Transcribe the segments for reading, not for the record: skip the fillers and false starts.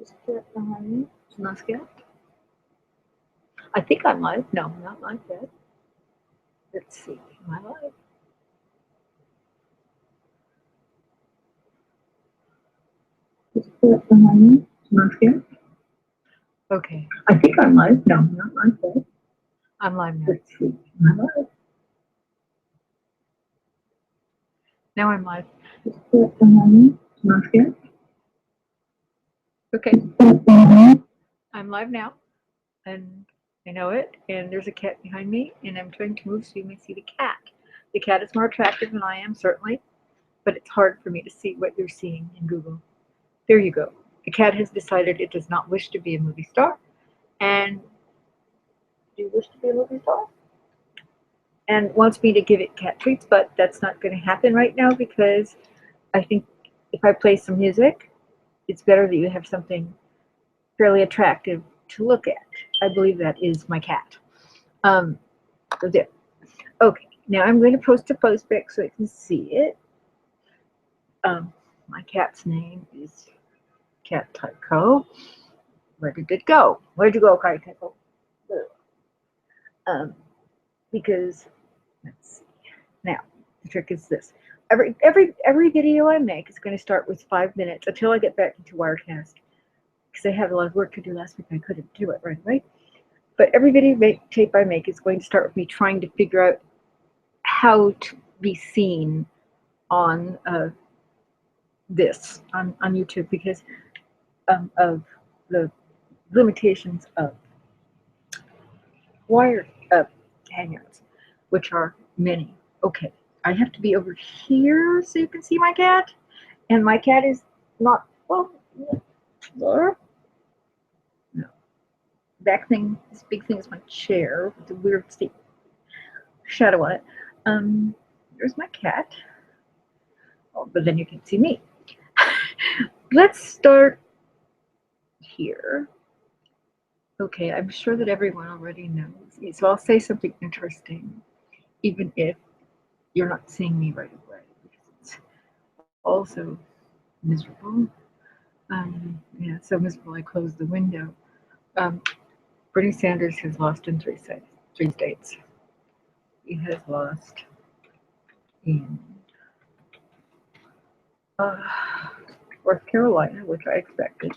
Is cat behind me? It's not scared. I think I'm live. No, not live yet. Let's see. Am I live? Is cat behind me? It's not scared. Okay. I think I'm live. No, not live yet. I'm live now. Let's see. Am I live? Now I'm live. Is cat behind me? It's not scared. Okay. I'm live now, and I know it, and there's a cat behind me, and I'm trying to move so you may see the cat. The cat is more attractive than I am, certainly, but it's hard for me to see what you're seeing in Google. There you go. The cat has decided it does not wish to be a movie star, and do you wish to be a movie star? And wants me to give it cat treats, but that's not going to happen right now because I think if I play some music, it's better that you have something fairly attractive to look at. I believe that is my cat. So there. Okay, now I'm going to post a post back so I can see it. My cat's name is Cat Tycho. Where did it go? Where'd you go, Cat Tycho? Because let's see. Now the trick is this: every video I make is going to start with 5 minutes until I get back into Wirecast because I had a lot of work to do last week. I couldn't do it right away. But every video tape I make is going to start with me trying to figure out how to be seen on this on YouTube because of the limitations of wire hangouts, which are many. Okay, I have to be over here so you can see my cat, and my cat is not well. No, back thing. This big thing is my chair with the weird shadow on it. There's my cat. Oh, but then you can see me. Let's start here. Okay, I'm sure that everyone already knows me, so I'll say something interesting, even if you're not seeing me right away, because it's also miserable. Yeah, so miserable I closed the window. Bernie Sanders has lost in three states. He has lost in North Carolina, which I expected,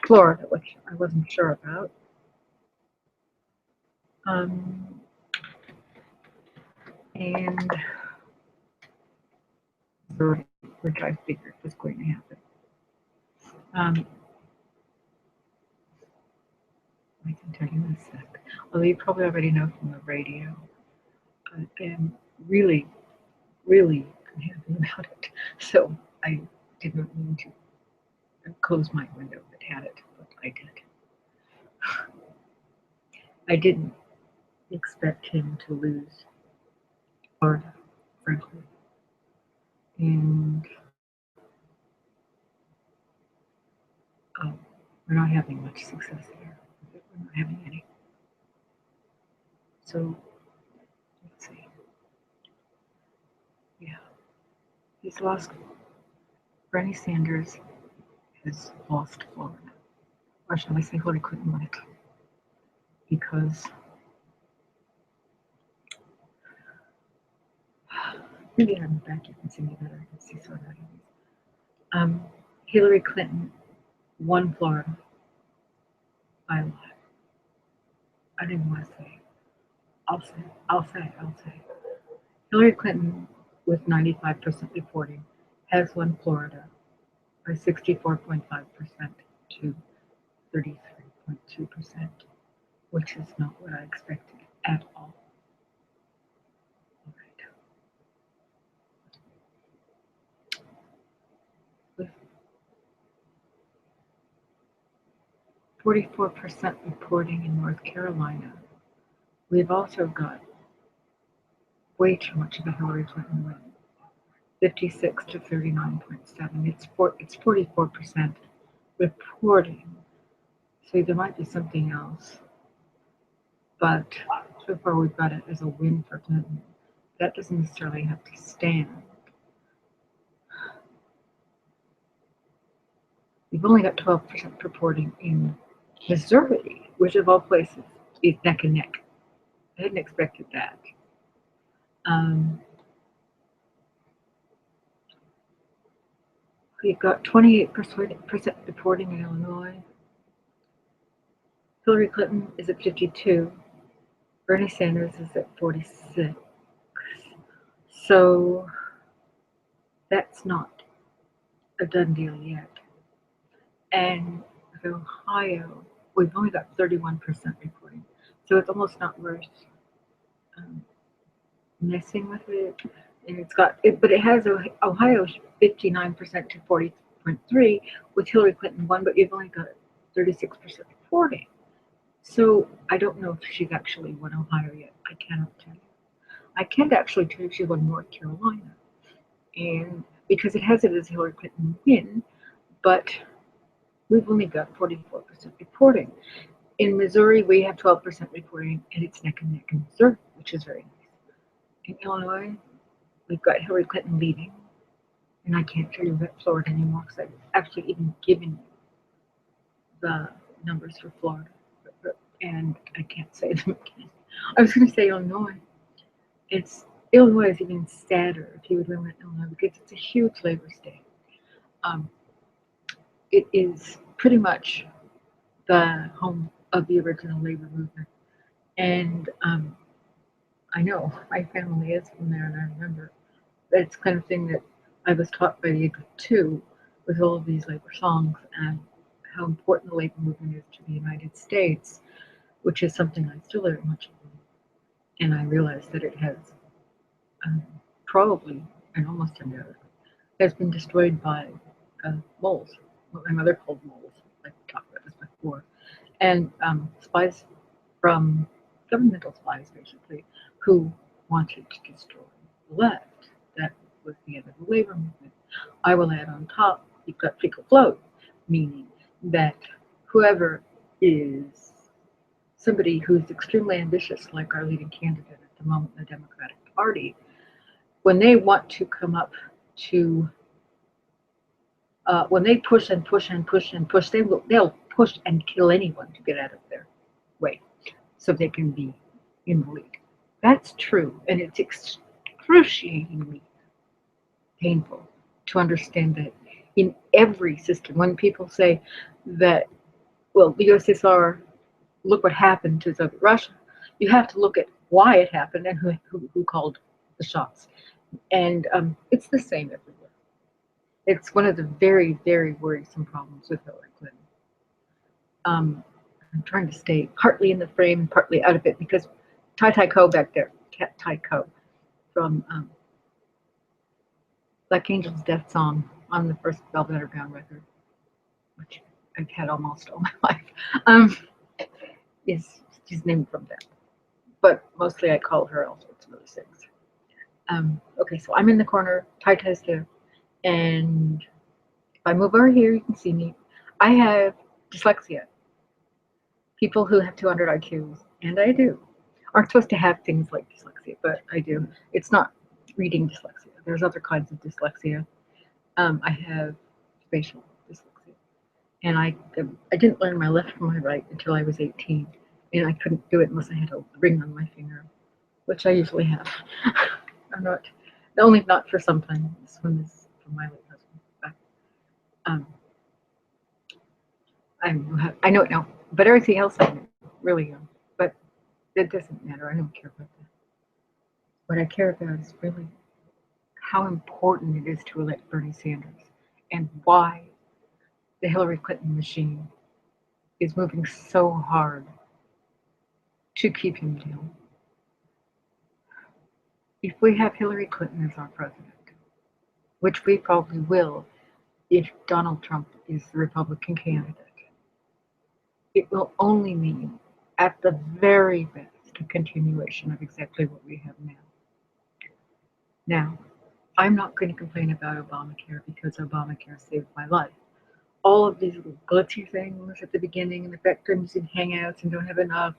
Florida, which I wasn't sure about, and which I figured was going to happen. I can tell you in a sec. Although you probably already know from the radio, I am really, really unhappy about it. So I didn't mean to close my window that had it, but I did. I didn't expect him to lose Florida, frankly. And we're not having much success here. We're not having any. So, let's see. Yeah. He's lost. Bernie Sanders has lost Florida. Or shall I say Hillary Clinton might. Because maybe I'm back, you can see me better. I can see sort of. Hillary Clinton won Florida by a lot. I didn't want to say. I'll say. Hillary Clinton, with 95% reporting, has won Florida by 64.5% to 33.2%, which is not what I expected at all. All right. With 44% reporting in North Carolina, we've also got way too much of a Hillary Clinton win. 56 to 39.7. It's 44% reporting. So there might be something else. But so far we've got it as a win for Clinton. That doesn't necessarily have to stand. We've only got 12% reporting in Missouri, which of all places is neck and neck. I hadn't expected that. Um, we've got 28% reporting in Illinois. Hillary Clinton is at 52. Bernie Sanders is at 46. So that's not a done deal yet. And with Ohio, we've only got 31% reporting. So it's almost not worth um, messing with it. And it's got it, but it has Ohio 59% to 40.3 with Hillary Clinton one, but you've only got 36% reporting. So I don't know if she's actually won Ohio yet. I cannot tell you. I can't actually tell you if she won North Carolina, and because it has it as Hillary Clinton win, but we've only got 44% reporting. In Missouri, we have 12% reporting, and it's neck and neck in Missouri, which is very nice. In Illinois, we've got Hillary Clinton leading, and I can't tell you about Florida anymore because I've actually even given you the numbers for Florida, and I can't say them again. I was going to say Illinois. It's Illinois is even sadder if you would remember Illinois because it's a huge labor state. Um, it is pretty much the home of the original labor movement, and I know my family is from there, and I remember that it's the kind of thing that I was taught by the age of 2 with all of these labor songs and how important the labor movement is to the United States, which is something I still very much believe. And I realize that it has um, probably, and almost entirely, has been destroyed by moles, what my mother called moles. I talked about this before. And spies from governmental spies, basically, who wanted to destroy the left. That was the end of the labor movement. I will add on top, you've got fecal float, meaning that whoever is somebody who's extremely ambitious, like our leading candidate at the moment in the Democratic Party, when they want to come up to, when they push and push and push and push, they'll push and kill anyone to get out of their way so they can be in the lead. That's true, and it's excruciatingly painful to understand that in every system, when people say that, well, the USSR, look what happened to Soviet Russia, you have to look at why it happened and who called the shots. And it's the same everywhere. It's one of the very, very worrisome problems with Hillary Clinton. I'm trying to stay partly in the frame, partly out of it, because Tai Tai Co back there, Cat Tai Co from Black Angel's Death Song on the first Velvet Underground record, which I've had almost all my life, is she's named from that. But mostly I call her all sorts of other things. Okay, so I'm in the corner, Tai Tai's there, and if I move over here, you can see me. I have dyslexia. People who have 200 IQs, and I do, aren't supposed to have things like dyslexia, but I do. It's not reading dyslexia. There's other kinds of dyslexia. I have spatial dyslexia, and I didn't learn my left from my right until I was 18, and I couldn't do it unless I had a ring on my finger, which I usually have. I'm not, only not for some time. This one is from my late husband. But, I know it now, but everything else I know really young. But it doesn't matter. I don't care about that. What I care about is really how important it is to elect Bernie Sanders and why the Hillary Clinton machine is moving so hard to keep him down. If we have Hillary Clinton as our president, which we probably will if Donald Trump is the Republican candidate, it will only mean, at the very best, a continuation of exactly what we have now. Now, I'm not going to complain about Obamacare because Obamacare saved my life. All of these little glitchy things at the beginning and the fact that I'm using Hangouts and don't have enough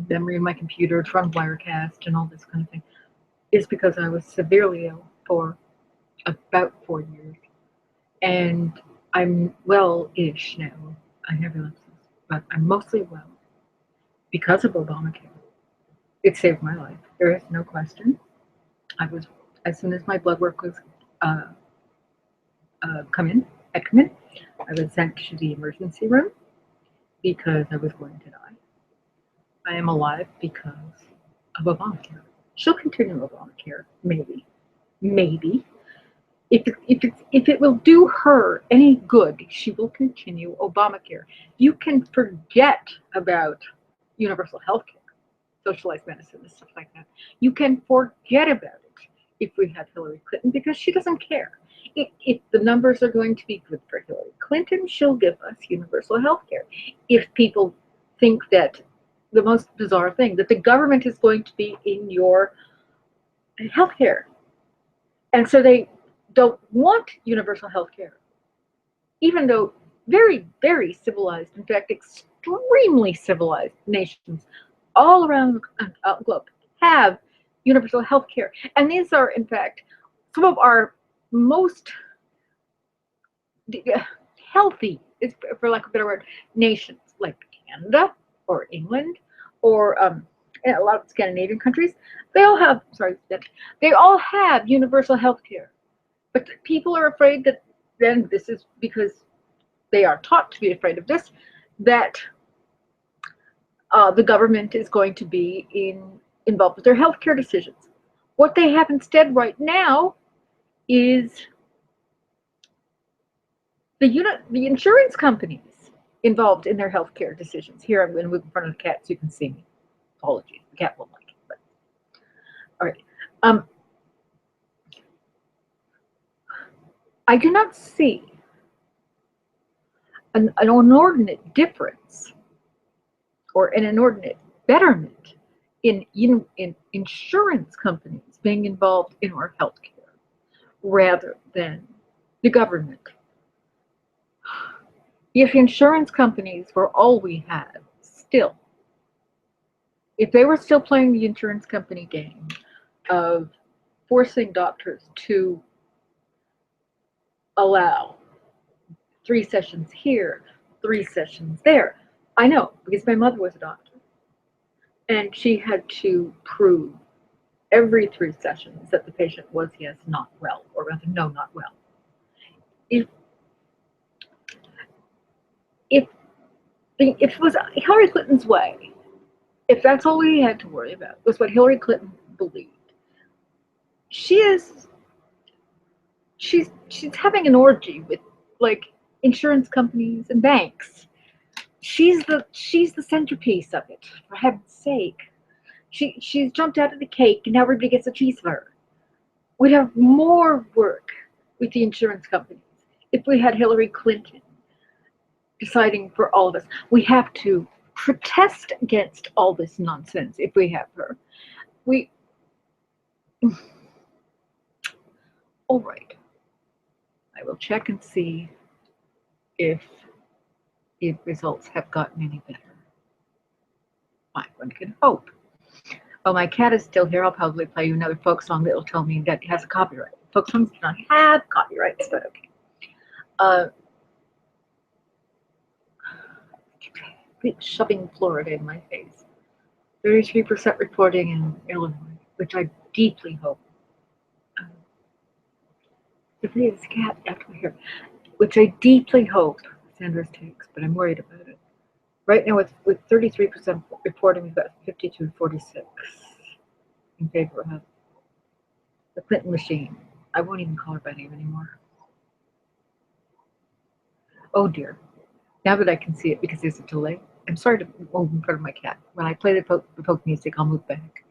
memory in my computer to run Wirecast and all this kind of thing is because I was severely ill for about 4 years. And I'm well-ish now. I never left this, but I'm mostly well because of Obamacare. It saved my life. There is no question. I was, as soon as my blood work was uh, come in, had come in, I was sent to the emergency room because I was going to die. I am alive because of Obamacare. She'll continue Obamacare, maybe, maybe. If it will do her any good, she will continue Obamacare. You can forget about universal health care, socialized medicine, and stuff like that. You can forget about it if we had Hillary Clinton because she doesn't care. If the numbers are going to be good for Hillary Clinton, she'll give us universal health care. If people think that the most bizarre thing, that the government is going to be in your health care, and so they don't want universal health care, even though very, very civilized, in fact, extremely civilized nations all around the globe have universal health care. And these are, in fact, some of our most healthy, for lack of a better word, nations, like Canada or England or a lot of Scandinavian countries. They all have, sorry, they all have universal health care. But people are afraid that then this is because they are taught to be afraid of this, that the government is going to be involved with their healthcare decisions. What they have instead right now is the insurance companies involved in their healthcare decisions. Here, I'm going to move in front of the cat so you can see me. Apologies, the cat won't like it. But, all right. I do not see an inordinate difference or an inordinate betterment in insurance companies being involved in our healthcare rather than the government. If insurance companies were all we had, still, if they were still playing the insurance company game of forcing doctors to allow 3 sessions here, 3 sessions there, I know because my mother was a doctor and she had to prove every 3 sessions that the patient was, yes, not well, or rather, no, not well. If it was Hillary Clinton's way, if that's all we had to worry about was what Hillary Clinton believed, she's having an orgy with like insurance companies and banks. She's the centerpiece of it, for heaven's sake. She's jumped out of the cake and now everybody gets a piece of her. We'd have more work with the insurance companies if we had Hillary Clinton deciding for all of us. We have to protest against all this nonsense if we have her. All right. I will check and see if results have gotten any better. One can hope. Oh, my cat is still here. I'll probably play you another folk song that will tell me that it has a copyright. Folk songs do not have copyrights, but okay. Keep shoving Florida in my face. 33% reporting in Illinois, which I deeply hope. The biggest cat after here, which I deeply hope Sanders takes, but I'm worried about it. Right now, with 33% reporting, we've got 52-46 in favor of the Clinton machine. I won't even call her by name anymore. Oh dear. Now that I can see it because there's a delay, I'm sorry to move in front of my cat. When I play the folk music, I'll move back.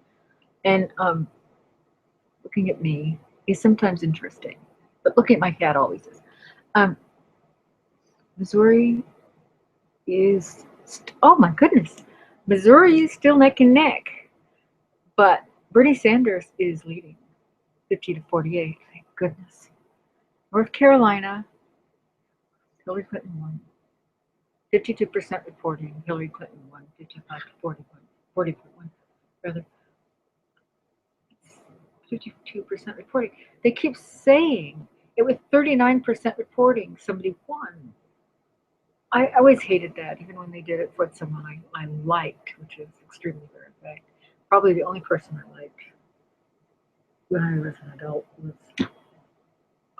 And looking at me is sometimes interesting, but looking at my cat always is. Missouri is, oh my goodness, Missouri is still neck and neck, but Bernie Sanders is leading 50-48, thank goodness. North Carolina, Hillary Clinton won. 52% reporting, Hillary Clinton won. 55-41, 40.1, rather. 52% reporting. They keep saying It was 39% reporting. Somebody won. I always hated that, even when they did it for someone I liked, which is extremely rare. In fact, probably the only person I liked when I was an adult was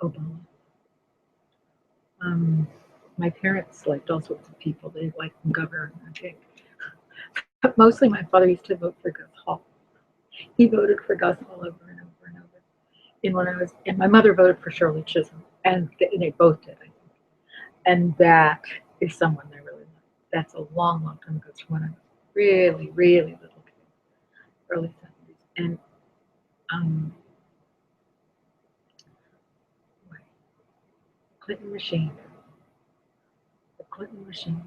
Obama. Um, my parents liked all sorts of people. They liked McGovern, I think. But mostly my father used to vote for Gus Hall. He voted for Gus Hall over and over and over. And my mother voted for Shirley Chisholm, and they both did, I think. And that is someone I really like. That's a long, long time ago. It's when I was really, really little kid, early 70s. And um, Clinton machine, the Clinton machine.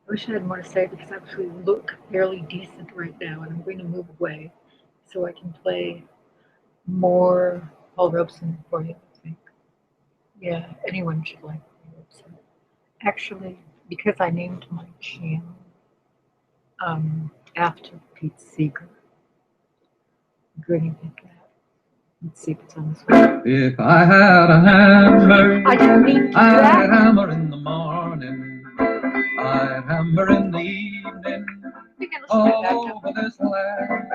I wish I had more to say because I actually look fairly decent right now, and I'm going to move away so I can play more Paul Robeson for you. I think. Yeah, anyone should like Paul Robeson. Actually, because I named my channel after Pete Seeger, I'm going to get that. Let's see if it's on this one. If I had a hammer, I didn't mean to do that. I'd hammer in the morning, I'd hammer in the evening, all over this land.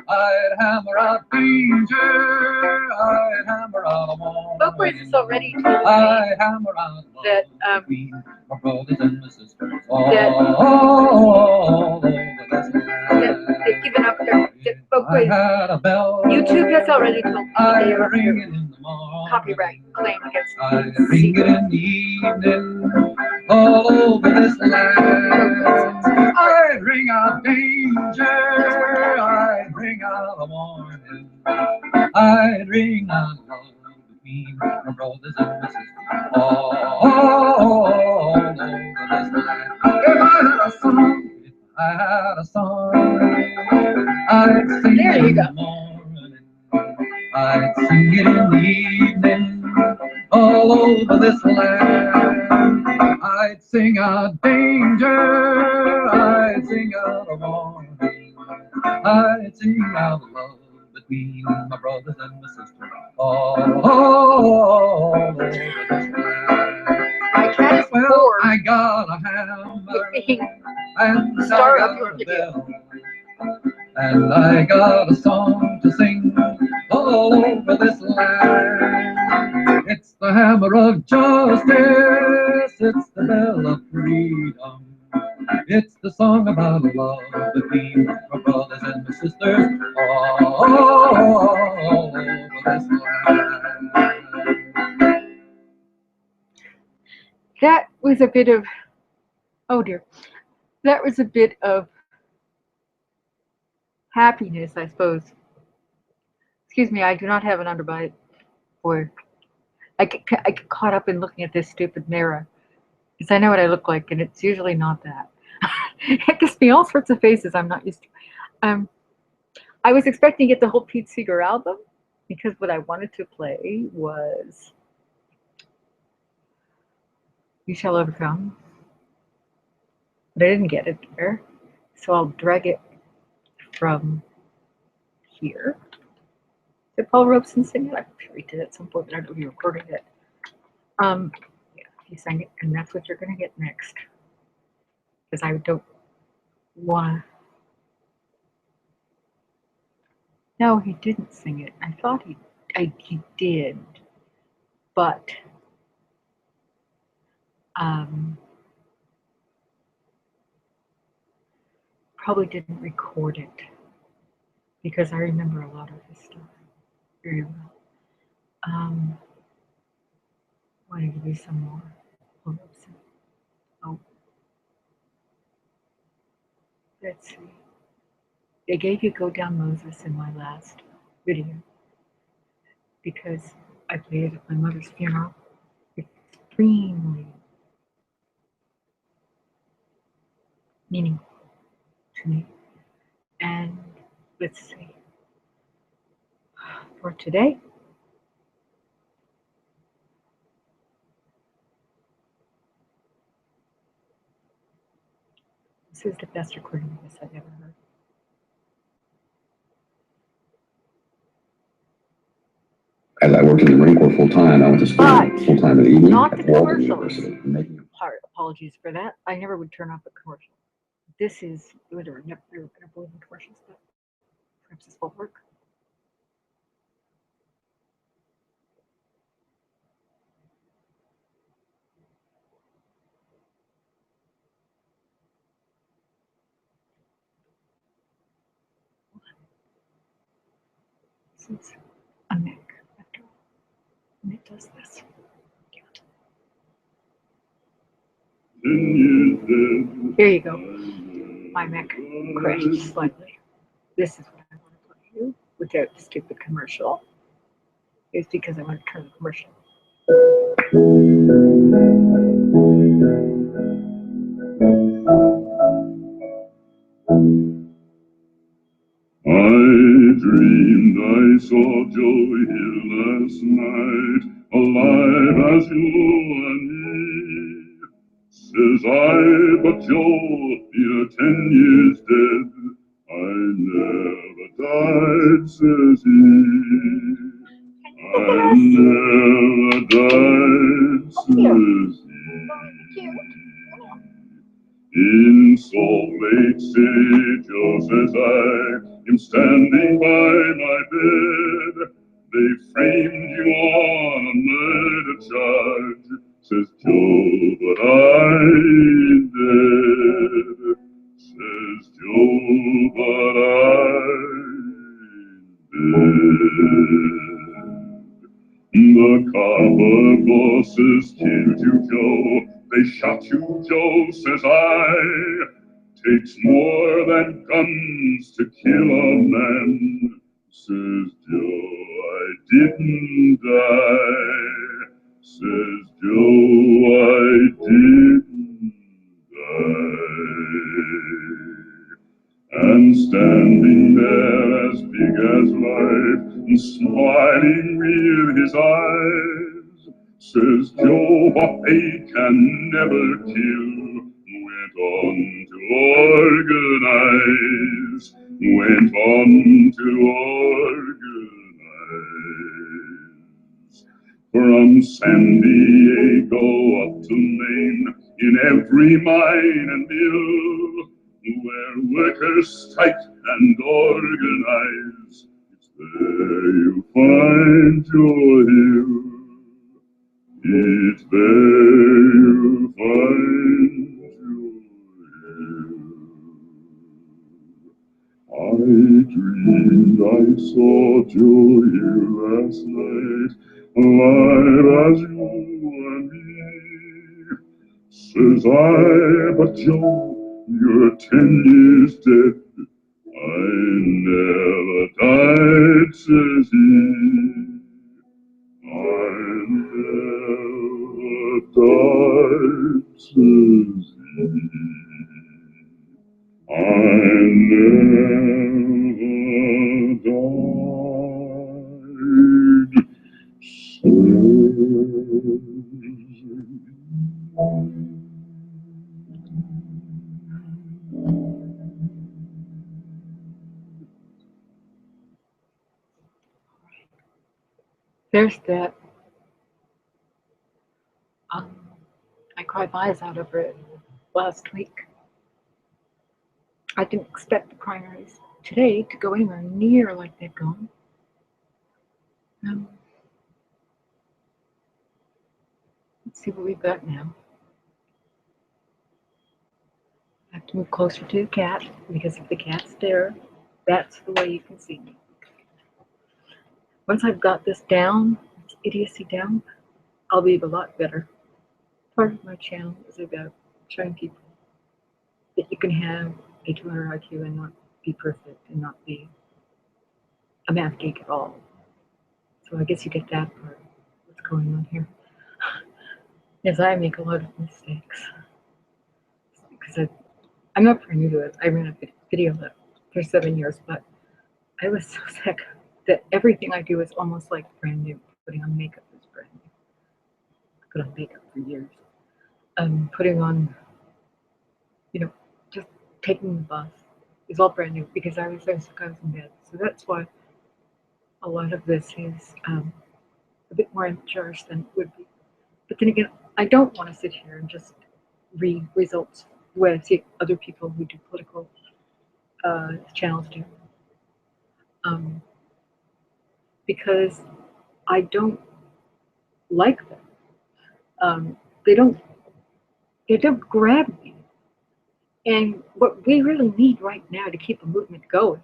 I'd hammer out danger, I'd hammer out a war. Bookworth has already told me I'd hammer out that my brothers and my sisters all over this land. They've given up their Bookworth. YouTube has already told me they are under copyright claim against I'd ring it in the evening, all over this land. I'd ring out danger, I'd ring out a warning, I'd ring out love between my brothers and my sisters all over this land. If I had a song, I'd sing it in the morning, I'd sing it in the evening, all over this land. I'd sing out danger, I'd sing out a warning, I'd sing out love between my brothers and my sisters all over this land. My cat is well, I got a hammer and the star of your bell, and I got a song to sing all over this land. It's the hammer of justice, it's the bell of freedom, it's the song about love between my brothers and my sisters all over this land. That was a bit of, oh dear, that was a bit of happiness, I suppose. Excuse me, I do not have an underbite. Boy, I get caught up in looking at this stupid mirror because I know what I look like, and it's usually not that. It gives me all sorts of faces I'm not used to. I was expecting to get the whole Pete Seeger album because what I wanted to play was You Shall Overcome, but I didn't get it there, so I'll drag it from here. Did Paul Robeson sing it? I'm sure he did at some point, but I don't know if he recorded it. Yeah, he sang it, and that's what you're going to get next. Because I don't want to. No, he didn't sing it. I thought he did, but probably didn't record it because I remember a lot of his stuff very well. Want to give you some more. Oh, let's see. I gave you Go Down Moses in my last video because I played it at my mother's funeral. Extremely meaningful to me. And let's see. For today, this is the best recording of this I've ever heard. As I worked in the Marine Corps full time, I went to school full time in the evening not at the Walden commercials. University. Making Apologies for that. I never would turn off a commercial. This is whatever. Never believe in commercials, but perhaps this will work. This is a Mac after all, and it does this. Here you go. My Mac crashed slightly. This is what I want to play you without the stupid commercial. It's because I want to turn the commercial. I dreamed I saw Joe here last night, alive as you and me. Says I, but Joe, you're 10 years dead. I never died, says he. I never died, says he. In Salt Lake City, Joe says I am standing by my bed. They framed you on a murder charge, says Joe, but I ain't dead. Says Joe, but I ain't dead. The copper bosses killed you, Joe. They shot you, Joe, says I. Takes more than guns to kill a man, says Joe. I didn't die, says Joe. I didn't die. And standing there as big as life, and smiling with his eyes, says Joe, what they can never kill, went on to organize, went on to organize. From San Diego up to Maine, in every mine and mill, where workers strike and organize, it's there you find your hill. It's there you find your hill. I dreamed I saw Joe here last night, alive as you and me. Says I, but Joe, you're 10 years dead. I never died, says he. I never died, says he. I never died, There's that. I cried my eyes out over it last week. I didn't expect the primaries today to go anywhere near like they've gone. Let's see what we've got now. I have to move closer to the cat because if the cat's there, that's the way you can see me. Once I've got this down, this idiocy down, I'll be a lot better. Part of my channel is about showing people that you can have a 200 IQ and not be perfect and not be a math geek at all. So I guess you get that part. What's going on here? Yes, I make a lot of mistakes because I'm not very new to it. I ran a video for 7 years, but I was so sick that everything I do is almost like brand new. Putting on makeup is brand new. I put on makeup for years. Putting on, just taking the bus is all brand new because I was so sick I was in bed. So that's why a lot of this is a bit more charged than it would be. But then again, I don't want to sit here and just read results where I see other people who do political channels do, because I don't like them. Um, they don't grab me. And what we really need right now to keep a movement going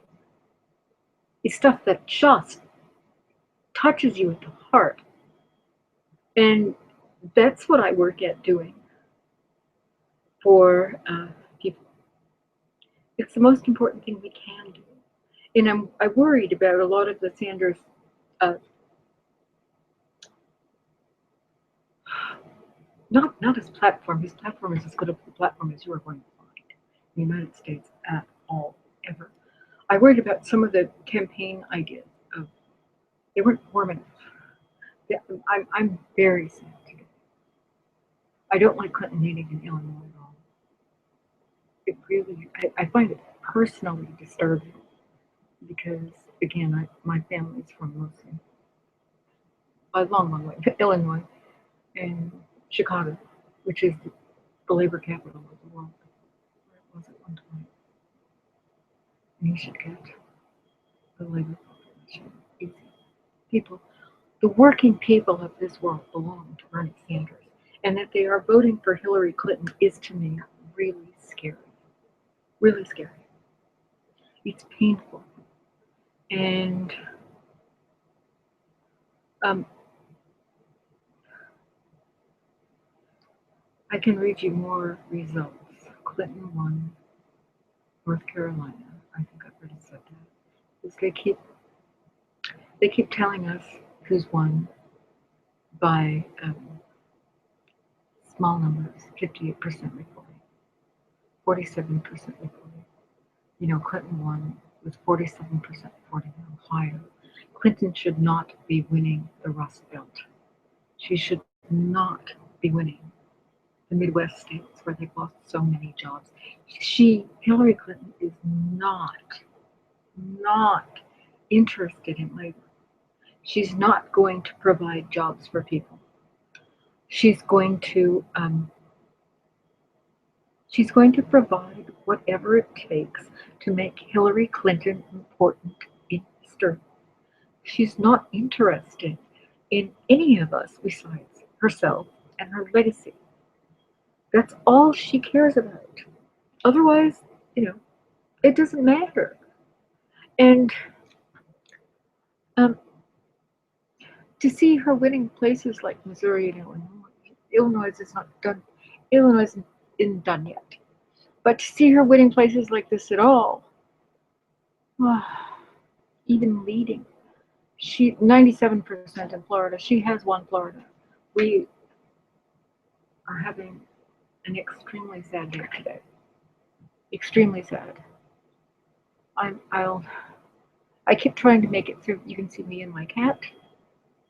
is stuff that just touches you at the heart. And that's what I work at doing for people. It's the most important thing we can do. And I worried about a lot of the Sanders not his platform. His platform is as good a platform as you are going to find in the United States at all, ever. I worried about some of the campaign ideas. They weren't warm enough. Yeah, I'm very sad today. I don't like Clinton leading in Illinois at all. It really, I find it personally disturbing because, again, my family's from mostly a long way, Illinois and Chicago, which is the labor capital of the world. Where it was at one time. And you should get the labor population. Easy. People, the working people of this world belong to Bernie Sanders. And that they are voting for Hillary Clinton is, to me, really scary. Really scary. It's painful. And I can read you more results. Clinton won North Carolina. I think I've already said that. Because they keep telling us who's won by small numbers, 58% reporting, 47% reporting. You know, Clinton won with 47% reporting in Ohio. Clinton should not be winning the Rust Belt. She should not be winning the Midwest states where they've lost so many jobs. Hillary Clinton, is not interested in labor. She's not going to provide jobs for people. She's going to provide whatever it takes to make Hillary Clinton important in history. She's not interested in any of us besides herself and her legacy. That's all she cares about. Otherwise, it doesn't matter. And to see her winning places like Missouri and Illinois is not done. Illinois isn't done yet. But to see her winning places like this at all, even leading, 97% in Florida. She has won Florida. We are having an extremely sad day today. Extremely sad. I keep trying to make it through. You can see me and my cat,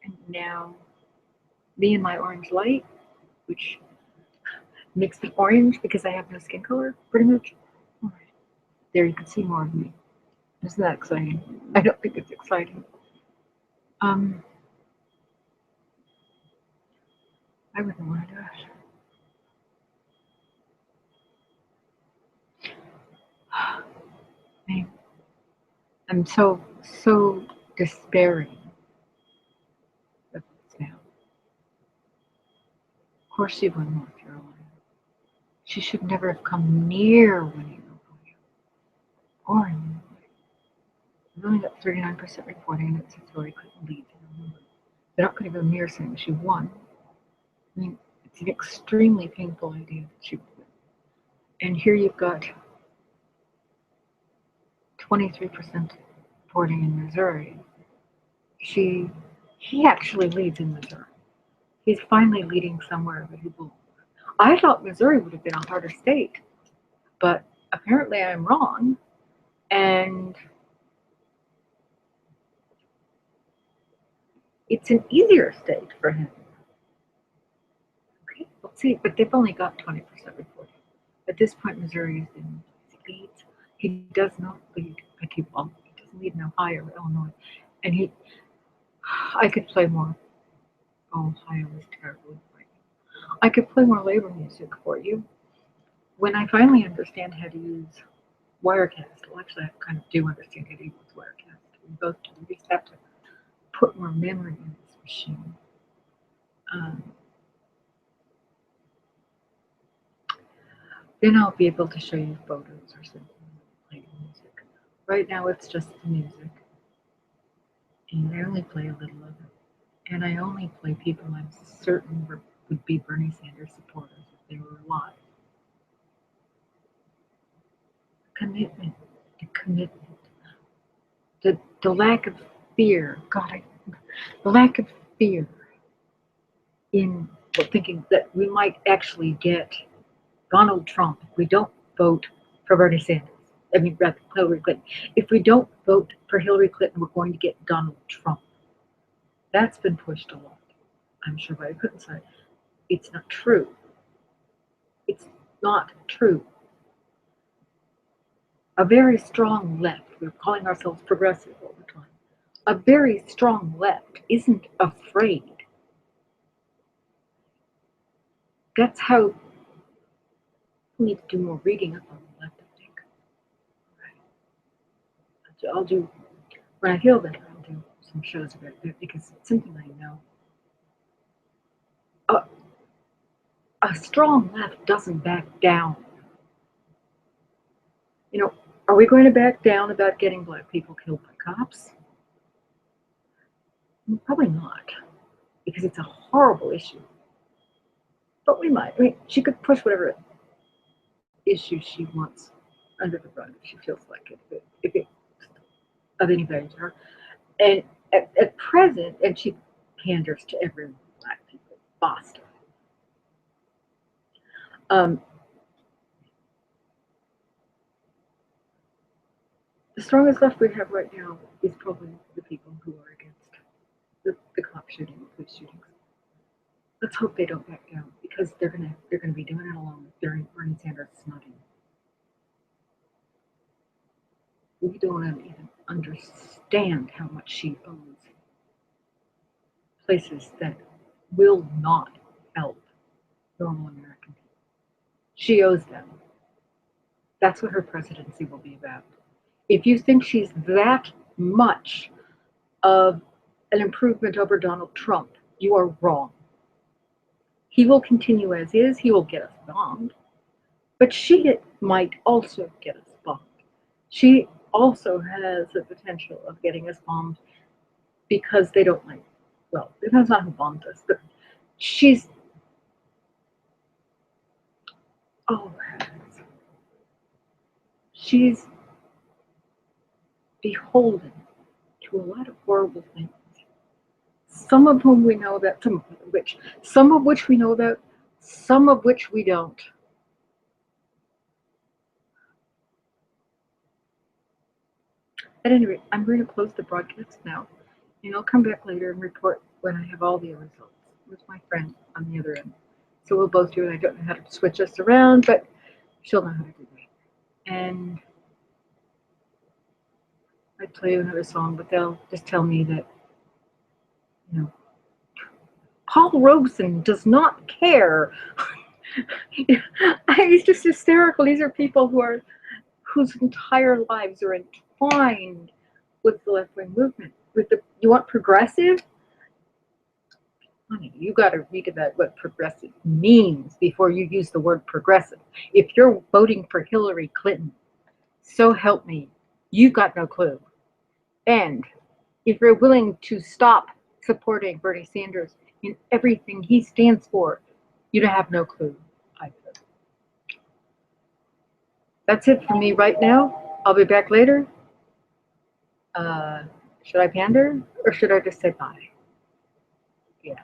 and now me and my orange light, which makes me orange because I have no skin color, pretty much. All right. There you can see more of me. Isn't that exciting? I don't think it's exciting. I wouldn't want to do it. I'm so despairing of this now. Of course she won North Carolina. She should never have come near winning Ohio. Or in Illinois. We've only got 39% reporting, and it says Hillary Clinton leads. They're not going to go near saying she won. I mean, it's an extremely painful idea that she would win. And here you've got 23% reporting in Missouri. He actually leads in Missouri. He's finally leading somewhere where he belongs. I thought Missouri would have been a harder state, but apparently I'm wrong. And it's an easier state for him. Okay, let's see, but they've only got 20% reporting. At this point, Missouri is in leads. He does not lead. He doesn't lead in Ohio or Illinois. And I could play more Ohio is terribly frightening. I could play more labor music for you. When I finally understand how to use Wirecast, well, actually, I kind of do understand how to use Wirecast. We both do. We just have to put more memory in this machine. Um, then I'll be able to show you photos or something, play the music. Right now, it's just the music, and I only play a little of it. And I only play people I'm certain would be Bernie Sanders supporters if they were alive. Commitment, the lack of fear. God, the lack of fear in thinking that we might actually get Donald Trump if we don't vote for Bernie Sanders. I mean, rather, Hillary Clinton. If we don't vote for Hillary Clinton, we're going to get Donald Trump. That's been pushed a lot, I'm sure, by the Clinton side. It's not true. It's not true. A very strong left, we're calling ourselves progressive all the time. A very strong left isn't afraid. That's how we need to do more reading up on the left, I think. Right. I'll do, when I feel better, I'll do some shows about it because it's something I know. A strong left doesn't back down. You know, are we going to back down about getting black people killed by cops? Probably not, because it's a horrible issue. But we might. I mean, she could push whatever issue she wants under the rug if she feels like it, if it's of any value to her. And at present, and she panders to every black people, Boston. The strongest left we have right now is probably the people who are against the cop shooting, the police shootings. Let's hope they don't back down because they're gonna be doing it alone during Bernie Sanders' snotting. We don't even understand how much she owes places that will not help normal American people. She owes them. That's what her presidency will be about. If you think she's that much of an improvement over Donald Trump, you are wrong. He will continue as is. He will get us bombed. But she might also get us bombed. She also has the potential of getting us bombed because they don't like, well, it depends on who bombed us, but she's, oh heavens, she's beholden to a lot of horrible things. Some of whom we know about, some of which we know about, some of which we don't. At any rate, I'm going to close the broadcast now, and I'll come back later and report when I have all the results with my friend on the other end. So we'll both do it. I don't know how to switch us around, but she'll know how to do that. And I'd play another song, but they'll just tell me that, you know, Paul Robeson does not care. It's just hysterical. These are people whose entire lives are entwined with the left-wing movement. You want progressive? Honey, you got to read about what progressive means before you use the word progressive. If you're voting for Hillary Clinton, so help me, you've got no clue. And if you're willing to stop supporting Bernie Sanders in everything he stands for, you have no clue either. That's it for me right now. I'll be back later. Should I pander or should I just say bye? Yeah.